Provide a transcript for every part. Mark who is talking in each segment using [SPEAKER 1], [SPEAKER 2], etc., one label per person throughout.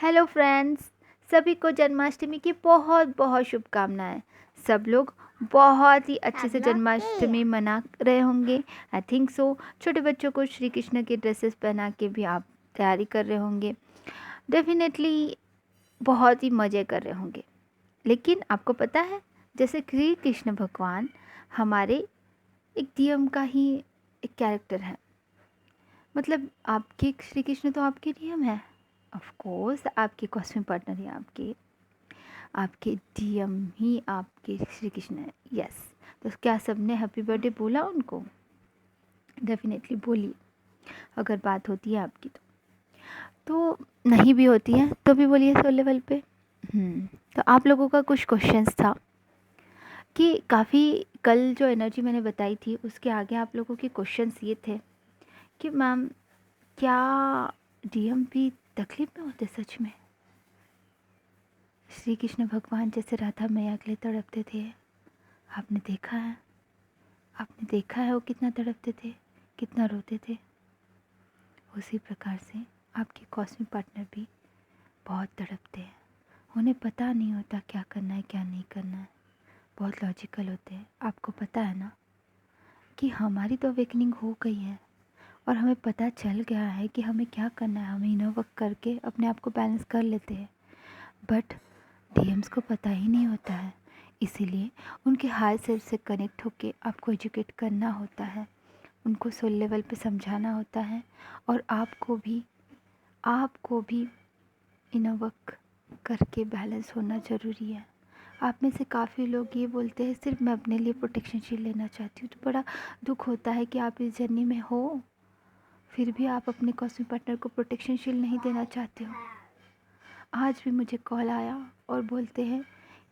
[SPEAKER 1] Hello friends, सभी को जन्माष्टमी की बहुत बहुत शुभकामनाएं। सब लोग बहुत ही अच्छे से जन्माष्टमी मना रहे होंगे। I think so. छोटे बच्चों को श्री कृष्ण के ड्रेसेस पहना के भी आप तैयारी कर रहे होंगे। डेफिनेटली बहुत ही मज़े कर रहे होंगे। लेकिन आपको पता है, जैसे श्री कृष्ण भगवान हमारे एक डीएम का ही एक कैरेक्टर है। मतलब आपके श्री कृष्ण तो आपके डीएम है। ऑफ कोर्स आपके कॉस्ट्यूम पार्टनर ही आपके डीएम ही आपके श्री कृष्ण है। यस। तो क्या सबने हैप्पी बर्थडे बोला उनको? डेफिनेटली बोलिए, अगर बात होती है आपकी तो नहीं भी होती है तो भी बोलिए सो लेवल पे। तो आप लोगों का कुछ क्वेश्चंस था कि काफ़ी कल जो एनर्जी मैंने बताई थी उसके आगे आप लोगों के क्वेश्चंस ये थे कि मैम क्या डीएम भी तकलीफ में होते सच में? श्री कृष्ण भगवान जैसे राधा मैया के लिए तड़पते थे, आपने देखा है? आपने देखा है वो कितना तड़पते थे, कितना रोते थे? उसी प्रकार से आपके कॉस्मिक पार्टनर भी बहुत तड़पते हैं। उन्हें पता नहीं होता क्या करना है क्या नहीं करना है। बहुत लॉजिकल होते हैं। आपको पता है ना कि हमारी तो अवेकनिंग हो गई है और हमें पता चल गया है कि हमें क्या करना है। हम इनर वर्क करके अपने आप को बैलेंस कर लेते हैं, बट डीएम्स को पता ही नहीं होता है। इसीलिए उनके हाई सेल्फ से कनेक्ट होके आपको एजुकेट करना होता है, उनको सोल लेवल पे समझाना होता है। और आपको भी इनर वर्क करके बैलेंस होना ज़रूरी है। आप में से काफ़ी लोग ये बोलते हैं सिर्फ मैं अपने लिए प्रोटेक्शन शील्ड लेना चाहती हूँ। तो बड़ा दुख होता है कि आप इस जर्नी में हो, फिर भी आप अपने कॉस्मिक पार्टनर को प्रोटेक्शन शील्ड नहीं देना चाहते हो। आज भी मुझे कॉल आया और बोलते हैं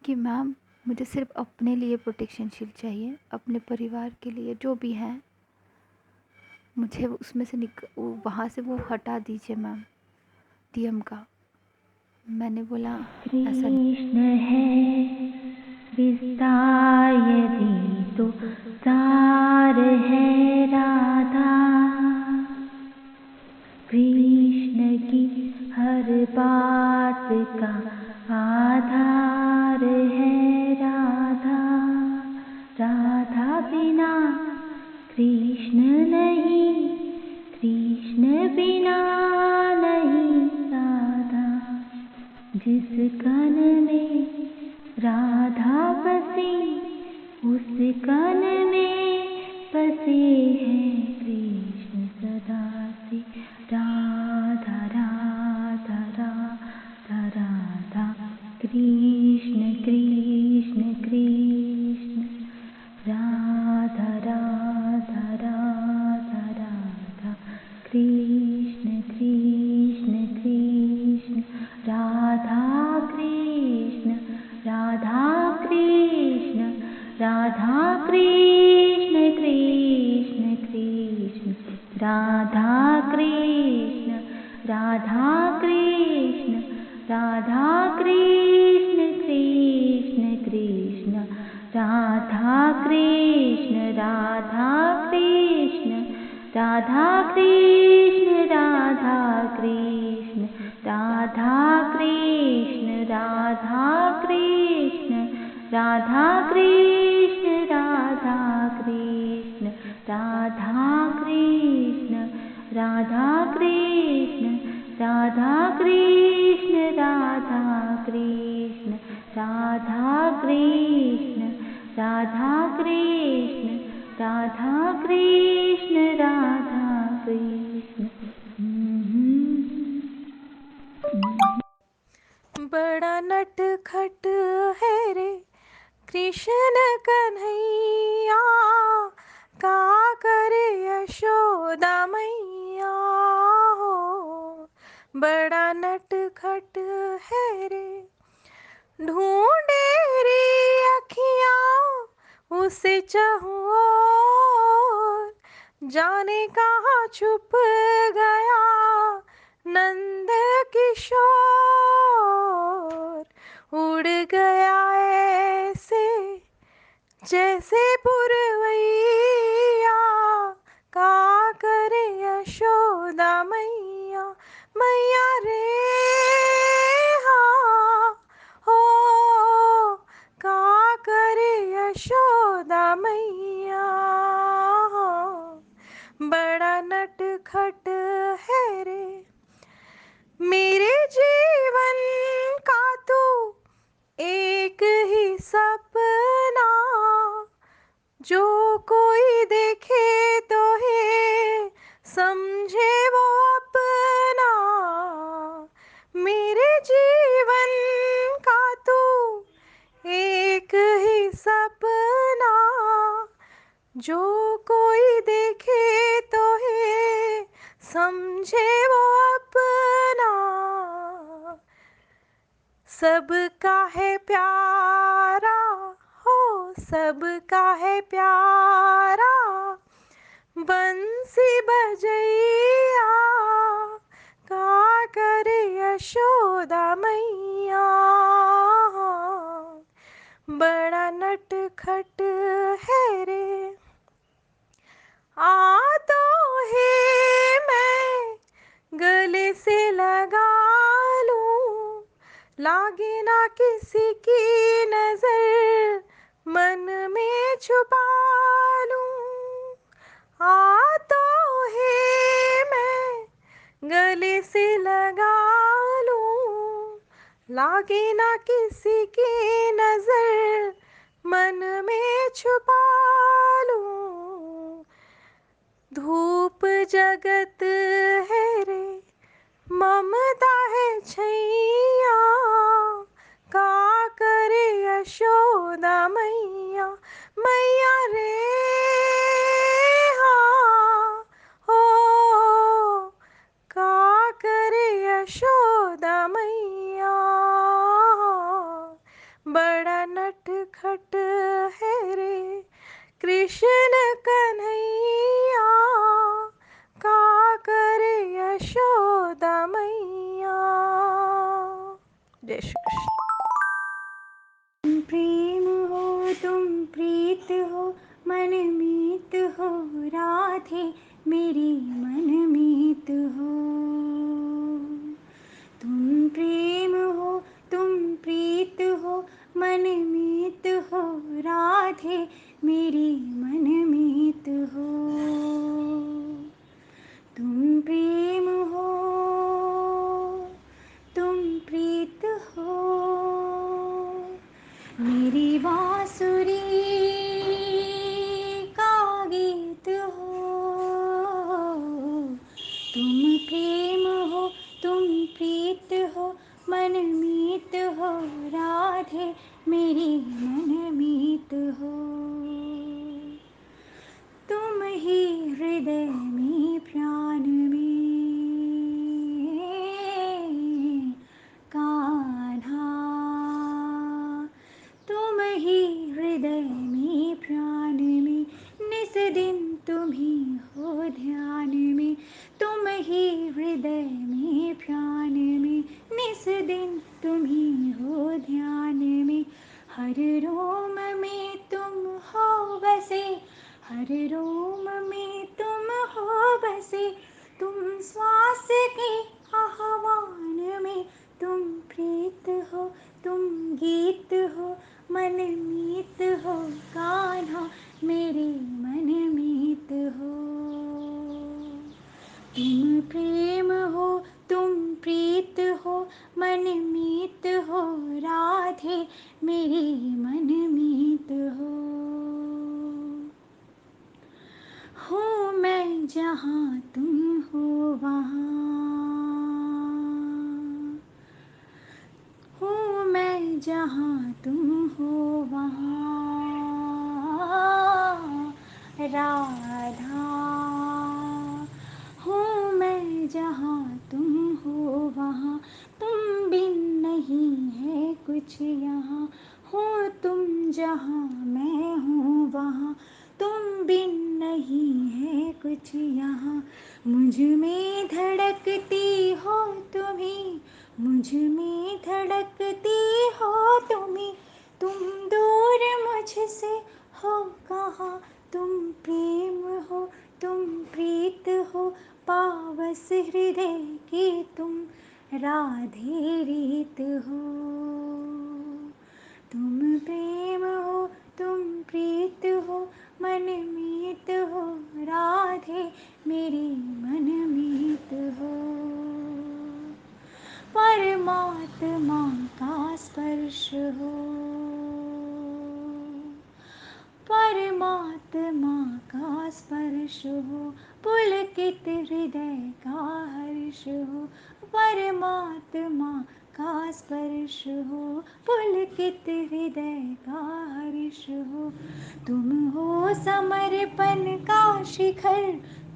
[SPEAKER 1] कि मैम मुझे सिर्फ अपने लिए प्रोटेक्शन शील्ड चाहिए, अपने परिवार के लिए जो भी हैं मुझे उसमें से वहाँ से वो हटा दीजिए मैम, डीएम का। मैंने बोला ऐसा
[SPEAKER 2] कृष्ण है विस्तार यदि तो सार है राधा। कृष्ण की हर बात का आधार है राधा। राधा बिना कृष्ण नहीं, कृष्ण बिना नहीं राधा। जिस कन में राधा बसी उस कन में बसे हैं कृष्ण सदा से। राधा राधा राधा राधा। कृष्ण कृष्ण कृष्ण राधा राधा राधा राधा। कृष्ण कृष्ण कृष्ण राधा कृष्ण राधा कृष्ण राधा कृष्ण कृष्ण कृष्ण राधा कृष्ण राधा कृष्ण राधा कृष्ण कृष्ण कृष्ण राधा कृष्ण राधा कृष्ण राधा कृष्ण राधा कृष्ण राधा कृष्ण राधा कृष्ण राधा कृष्ण राधा कृष्ण राधा कृष्ण राधा कृष्ण राधा कृष्ण राधा कृष्ण राधा कृष्ण राधा कृष्ण राधा कृष्ण राधा कृष्ण।
[SPEAKER 3] बड़ा नटखट है रे कृष्ण कन्हैया, का करे यशोदा मैया हो। बड़ा नटखट है रे, ढूंढे रे अखियाँ उसे चाहूं और, जाने कहाँ छुप गया नंद किशोर। उड़ गया ऐसे जैसे पुरवैया, का करे यशोदा मैया मैया रे। जो कोई देखे तो है समझे वो अपना, सबका है प्यारा, हो सबका है प्यारा, बंसी बजैया का करे यशोदा मैया। बड़ा नटखट है रे, आ तो है मैं गले से लगा लूं, लागे ना किसी की नजर मन में छुपा लूं। आ तो है मैं गले से लगा लूं, लागे ना किसी की नजर मन में छुपा लूं। धूप जगत है रे, ममता है छैया, का करे यशोदा मैया। मैया रे हाँ, हो का करे यशोदा मैया। बड़ा नटखट है रे कृष्ण कन्हैया, का करे यशोदा मैया। जय श्री कृष्ण।
[SPEAKER 2] तुम प्रेम हो तुम प्रीत हो मन मीत हो राधे मेरी मन मीत हो। तुम प्रेम हो तुम प्रीत हो मन मीत हो राधे मेरी मन मीत हो। तुम प्रेम हो तुम प्रीत हो मेरी बांसुरी का गीत हो। तुम प्रेम हो तुम प्रीत हो मन मीत हो राधे मेरी मन मीत हो। तुम ही हृदय में प्राण में कान्हा, तुम ही हृदय में प्राण में निस दिन तुम ही हो ध्यान में। तुम ही हृदय में प्राण में निस दिन तुम ही हो ध्यान में। हर रोम में तुम हो बसे हर रोम में तुम हो बसे। तुम श्वास के आह्वान में तुम प्रीत हो तुम गीत हो मन मीत हो कान्हा मेरे मन मीत हो। तुम प्रेम हो तुम प्रीत हो मन मीत हो राधे मेरी मन मीत हो। हूँ मैं जहाँ तुम हो वहाँ, हूँ मैं जहाँ तुम हो वहाँ राधा। हूँ मैं जहाँ तुम हो वहाँ, तुम बिन नहीं है कुछ यहाँ। हो तुम जहाँ मैं हूँ वहाँ, तुम बिन नहीं है कुछ यहाँ। मुझ में धड़कती हो तुम्ही, मुझ में धड़कती हो तुम्ही। तुम दूर मुझसे हो कहाँ, तुम प्रेम हो तुम प्रीत हो पावस हृदय की तुम राधे रीत हो। तुम प्रेम हो तुम प्रीत हो मन मीत हो राधे मेरी मन मीत हो। परमात्मा का स्पर्श हो, परमात्मा का स्पर्श हो पुलकित हृदय का हर्ष हो। परमात्मा का स्पर्श हो, पुलकित हृदय का हर्ष हो। तुम हो समर्पण का शिखर,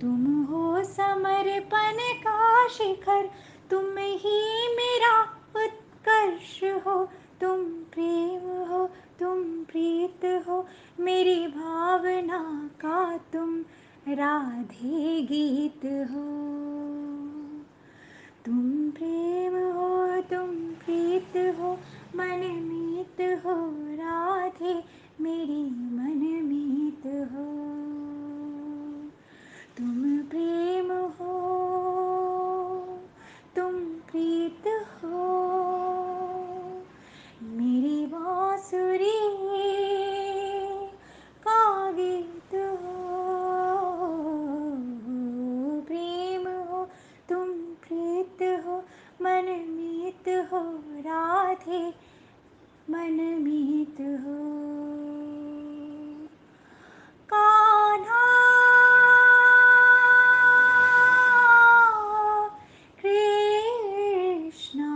[SPEAKER 2] तुम हो समर्पण का शिखर, तुम ही मेरा उत्कर्ष हो। तुम प्रेम हो, तुम प्रीत हो, मेरी भावना का तुम राधे गीत हो। तुम प्रेम हो, तुम प्रीत हो, मनमीत हो राधे, मेरी मनमीत हो। तुम प्रेम हो, तुम प्रीत हो, मेरी बांसुरी का गीत हो। प्रेम हो, तुम प्रीत हो, मनमीत हो राधे, मनमीत हो। कान्हा कृष्णा,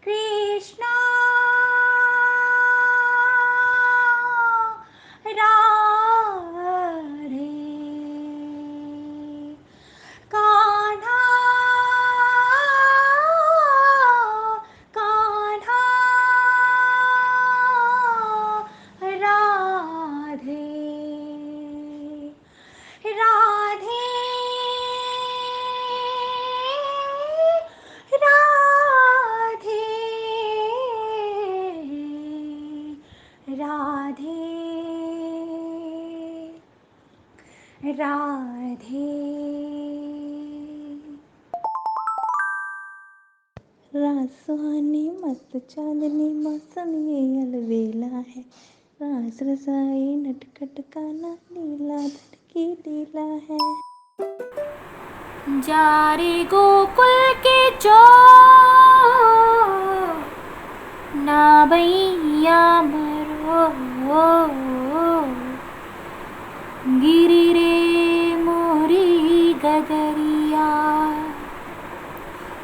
[SPEAKER 2] कृष्णा राधे। कान्हा, कान्हा राधे, राधे, राधे, राधे, राधे।
[SPEAKER 3] रात सुहानी मस्त चांदनी, मौसम ये अलबेला है। रास रसाई नटखट गाना, लीला धड़की लीला है।
[SPEAKER 1] जा रे गोकुल के चोर, ना भैया मरो, गिरी रे मोरी गगरिया,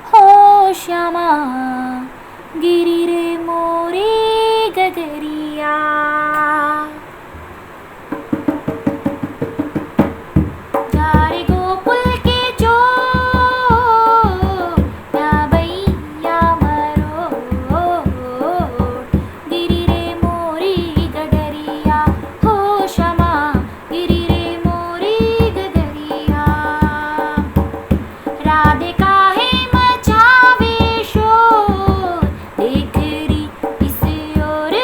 [SPEAKER 1] हो श्यामा, गिरी रे मोरी गगरिया। जा रे गोकुल के चोर, ना भैया मरो, गिरी रे मोरी गगरिया, हो श्यामा, गिरी रे मोरी गगरिया। राधे काहे मचावे शोर, देख री इस ओर,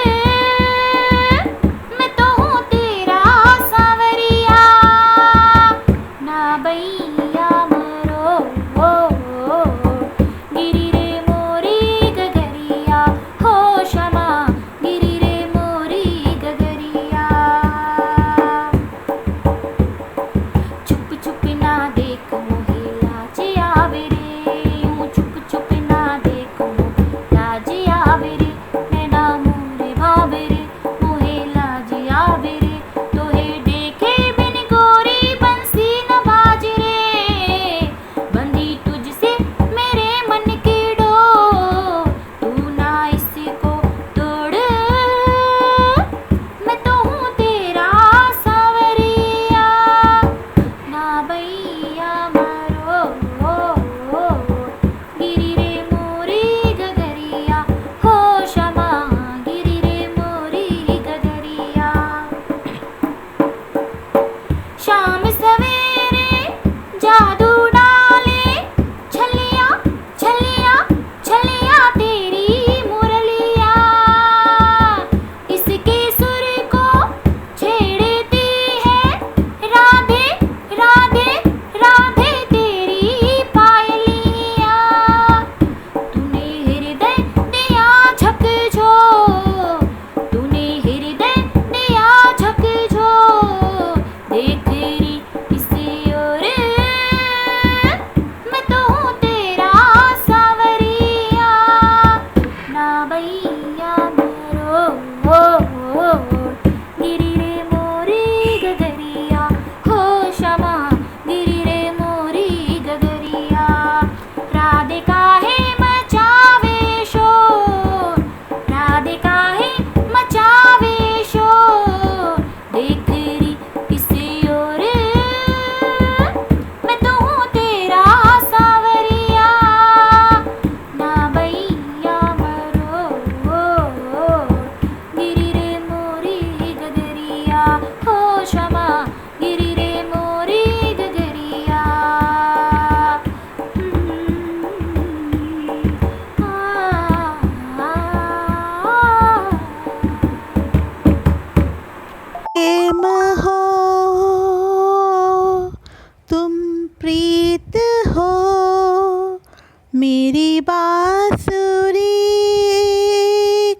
[SPEAKER 3] मेरी बांसुरी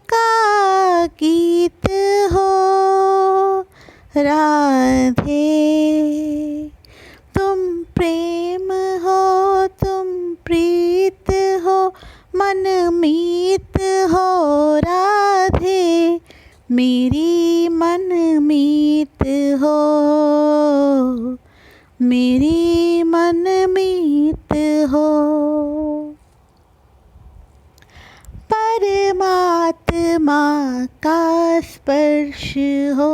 [SPEAKER 3] का गीत हो राधे, तुम प्रेम हो, तुम प्रीत हो, मनमीत हो राधे, मेरी मनमीत हो, मेरी मनमीत हो। परमात्मा का स्पर्श हो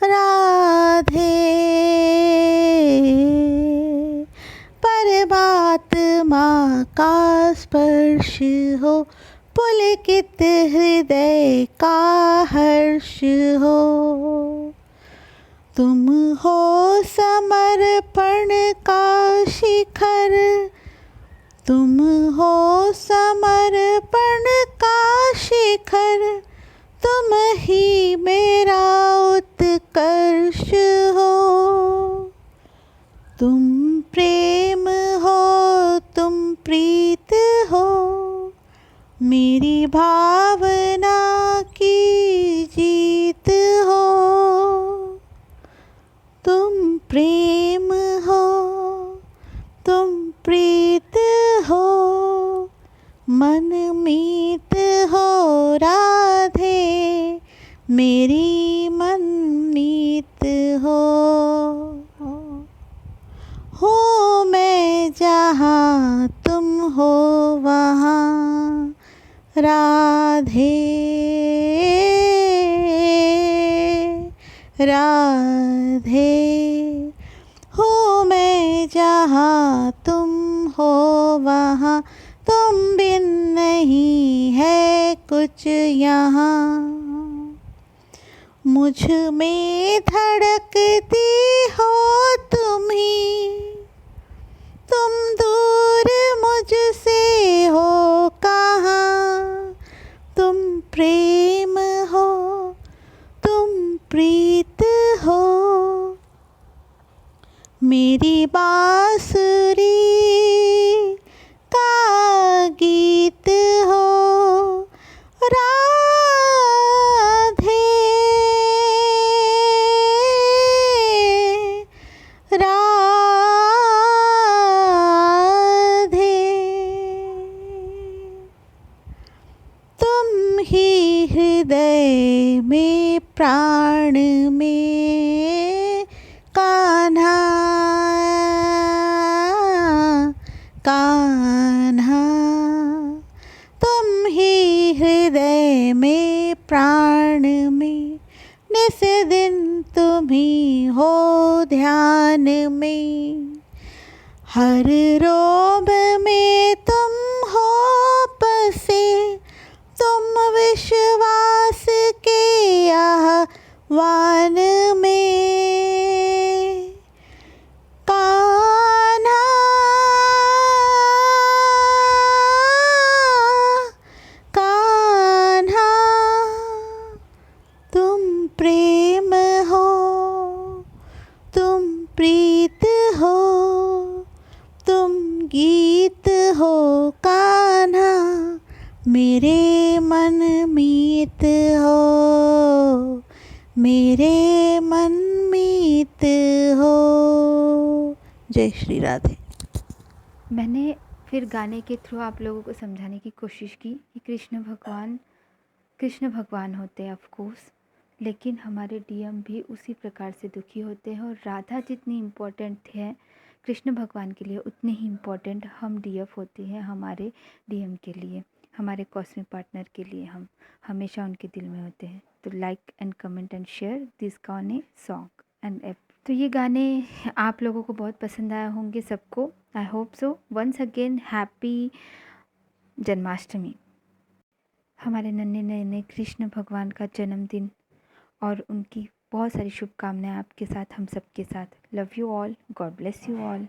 [SPEAKER 3] राधे, परमात्मा का स्पर्श हो, पुलकित हृदय का हर्ष हो। तुम हो समर्पण का शिखर, तुम हो समर्पण का शिखर, तुम ही मेरा उत्कर्ष हो। तुम प्रेम हो, तुम प्रीत हो, मेरी भावना की जीत हो। तुम प्रेम हो, तुम प्रीत हो, मनमीत हो राधे, मेरी मनमीत हो। हो मैं जहाँ तुम हो वहाँ राधे, राधे, हो मैं जहाँ तुम हो वहाँ, तुम बिन नहीं है कुछ यहाँ। मुझ में धड़कती हो तुम ही, तुम दूर मुझसे हो कहाँ। तुम प्रेम हो, तुम प्रीत हो, मेरी बांसुरी का गीत हो राधे, राधे। तुम ही हृदय में प्राण में कान्हा, कान्हा, तुम ही हृदय में प्राण में, निस दिन तुम ही हो ध्यान में। हर रोम में तुम हो बसे, तुम विश्वास के आह्वान में। कान्हा, कान्हा, तुम प्रेम हो, तुम प्रीत हो, तुम गीत हो कान्हा, मेरे मनमीत हो, मेरे मनमीत हो। जय श्री राधे।
[SPEAKER 1] मैंने फिर गाने के थ्रू आप लोगों को समझाने की कोशिश की कि कृष्ण भगवान होते हैं ऑफ कोर्स, लेकिन हमारे डीएम भी उसी प्रकार से दुखी होते हैं, और राधा जितनी इम्पोर्टेंट है कृष्ण भगवान के लिए, उतनी ही इम्पोर्टेंट हम डीएफ होती हैं हमारे डीएम के लिए, हमारे कॉस्मिक पार्टनर के लिए। हम हमेशा उनके दिल में होते हैं। तो like and comment and share this गाने सॉन्ग एंड ऐप। तो ये गाने आप लोगों को बहुत पसंद आए होंगे सबको, I hope so. Once again happy Janmashtami. हमारे नन्हे नन्हे कृष्ण भगवान का जन्मदिन और उनकी बहुत सारी शुभकामनाएं आपके साथ, हम सबके साथ। Love you all, God bless you all.